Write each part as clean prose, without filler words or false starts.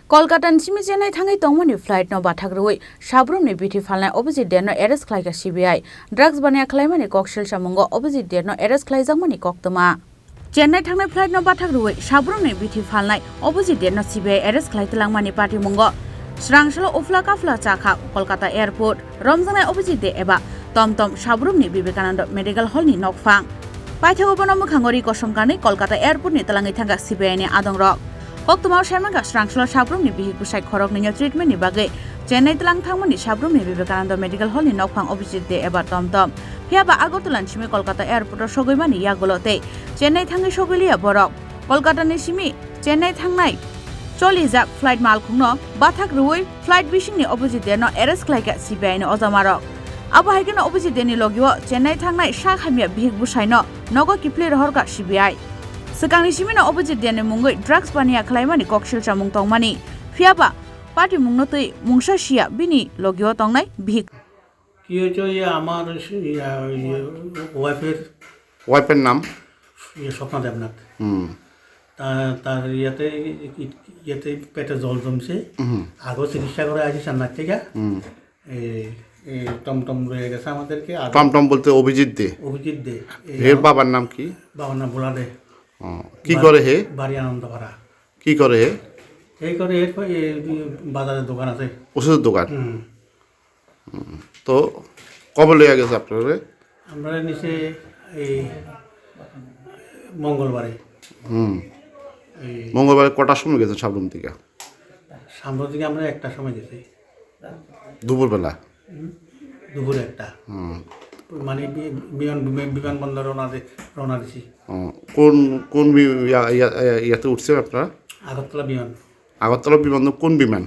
Kolkata Simi Chennai Thangwi Tongmani flight no Bathak Ruwi Sabroom ni Bithi Phalnai Abhijit Dey no arrest Khlaikha CBI drugs Baniya Khlaimani Koksilsamungo Abhijit Dey no arrest Khlaijakmani Koktwma Chennai Thangwi flight no Bathak Ruwi Sabroom ni Bithi Phalnai Abhijit Dey no CBI arrest Khlaijalmani party mungo Srangsalo ufla kafla chakha Kolkata airport Romjanai Abhijit Dey eba Tomtom Sabroom ni Vivekananda medical hall ni nokfang Paithago bono mukhangori kosomkani Kolkata airport ni talangi thanga CBI ni adongrok Koktwma Sharmanga Srangsalo Sabroom ni Bihi Busai Khorang ni treatment ni bagai Chennai Thangmani Sabroom ni Vivekananda medical hall ni nokfang Abhijit Dey eba tomtom Hiaba Agartala Simi Kolkata airport sogoimani yagolote Chennai Thangwi sogolia borok Kolkata ni Simi Chennai Thangnai Cholijak flight malkhungno Bathak Ruwi flight bishing ni Abhijit Dey no arrest Khlaikha CBI no ojamarok Abo haikeno Abhijit Dey ni logio Chennai Thangnai Shakhamia Bihi Busai no nogo kiple rohorka CBI Sekangni Simi no Abhijit Dey ni mungoi drugs Baniya Khlaimani Koksilsamungo Tongmani Fiaba party mungno tui mungsa sia bini logio tongnai bihik কি হয়েছে আমার ওয়াইফের নাম স্বপ্ন দেবনাথ তার ইয়েতে পেটে জল জমছে আগেও চিকিৎসা করে আসি চেন্নাই থেকে টমটম রয়ে গেছে আমাদেরকে টমটম বলতে অভিজিৎ দে এর বাবার নাম কি বাবার নাম ভোলা দে কি করে হে বাড়ি আনন্দপাড়া কি করে হে এই করে বাজারের দোকান আছে ওষুধের দোকান তো কবে লইয়া গেছে আপনারা আমরা নিচে এই মঙ্গলবারে মঙ্গলবারে কটার সময় গেছে সাবরুম থেকে সাবরুম থেকে আমরা একটা সময় গেছি দুপুরবেলা দুপুরে একটা মানে বিমানবন্দর রওনা দিছি কোন কোন ইয়াতে উঠছে আপনারা আগরতলা বিমান কোন বিমান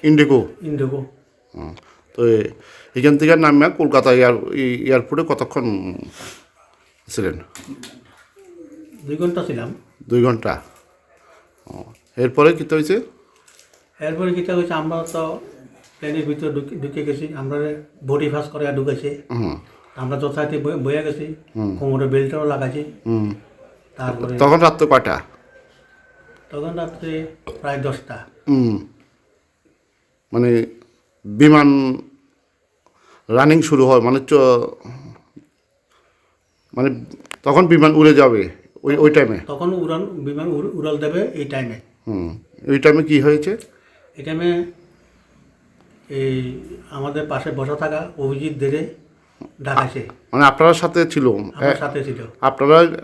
ইন্ডিগো তো এখান থেকে নামে কলকাতা এয়ারপোর্টে কতক্ষণ ছিলেন 2 ঘন্টা ছিলাম 2 ঘন্টা এরপরে কি হয়েছে আমরা তো প্লেনের ভিতরে ঢুকে গেছি আমরা বডি ফাঁস করে ঢুকেছি আমরা যথারীতি বয়ে গেছি কোমরে বেল্টও লাগাইছি তারপরে তখন রাত্রে কয়টা তখন রাত্রে প্রায় 10টা মানে বিমান রানিং শুরু হয় মানে তখন বিমান উড়ে যাবে ওই টাইমে তখন বিমান উড়াল দেবে এই টাইমে ওই টাইমে কি হয়েছে এই টাইমে এই আমাদের পাশে বসা থাকা অভিজিৎ দেরে ডাকাইছে মানে আপনার সাথে ছিল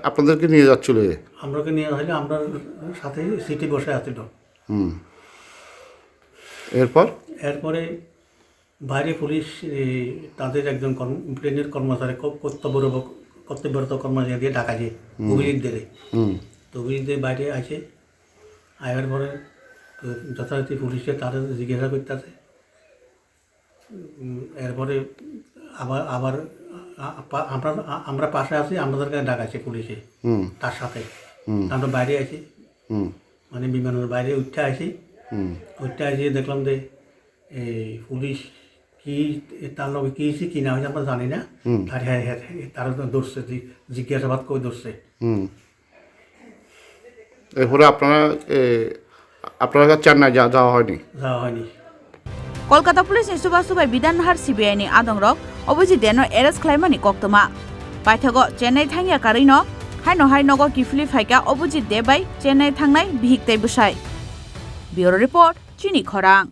আপনাদেরকে নিয়ে যাচ্ছিল আমরাকে নিয়ে আসলে আমরা সাথে সিটি বসে আছিল এরপরে বাইরে পুলিশ তাদের একজন প্লেনের কর্মচারী কর্তব্যরত কর্মচারী দিয়ে ডাকাইছে অভিজিৎ দেরে তো অভিজিৎ দে বাইরে আসে আয়ার পরে যথারীতি পুলিশে তাদের জিজ্ঞাসা করতেছে এরপরে আবার আমরা পাশে আছি আমাদেরকে ডাকাইছে পুলিশে তার সাথে আমরা বাইরে আছি মানে বিমানের বাইরে উঠে আসি দেখলাম যে এই পুলিশ কি তার লগে কি হয়েছে কি না হয়েছে আমরা জানি না তারা ধরছে জিজ্ঞাসাবাদ করে ধরছে এরপরে আপনারা চেন্নাই যাওয়া হয়নি Kolkata Police ni subai bidan har CBI ni adongrok Abhijit Dey no arrest Khlaimani Koktwma Paithago Chennai Thangya karino hai nogo kifli phaika Abhijit Dey bai Chennai Thangnai bihik tei busai Bureau Report Chini Khorang